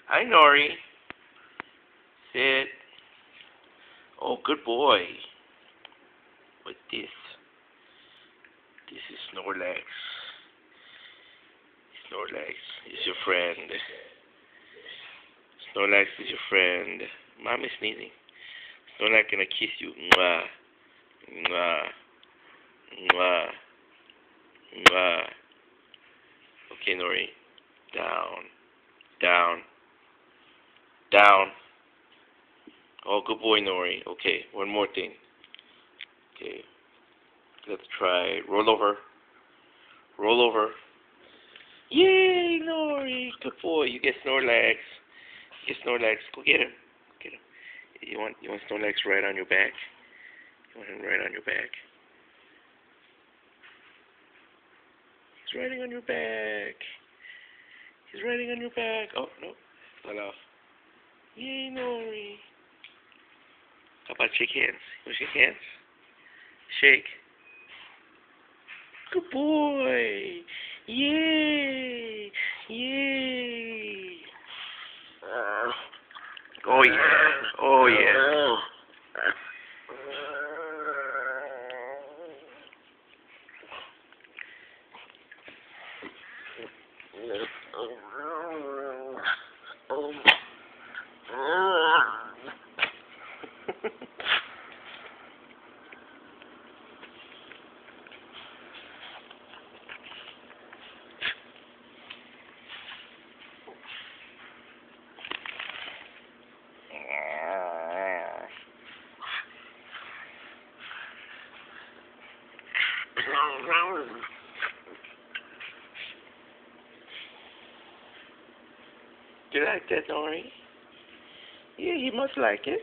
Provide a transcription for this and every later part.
Hi, Nori. Sit. Oh, good boy. What's this? This is Snorlax. Snorlax is your friend. Snorlax is your friend. Mom is sneezing. Snorlax gonna kiss you. Mwah. Mwah. Mwah. Mwah. Okay, Nori. Down. Down. Down. Oh, good boy, Nori. Okay, one more thing. Okay, let's try roll over. Roll over. Yay, Nori. Good boy. You get Snorlax. Get Snorlax. Go get him. Get him. You want Snorlax right on your back? You want him right on your back? He's riding on your back. He's riding on your back. Oh, no. Fell off. Yay, Nori. How about shake hands? You want to shake hands? Shake. Good boy. Yay. Yay. Oh, yeah. Oh, yeah. Do you like that, Nori? Yeah, he must like it.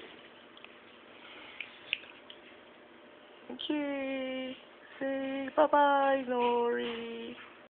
Okay. Say bye-bye, Nori.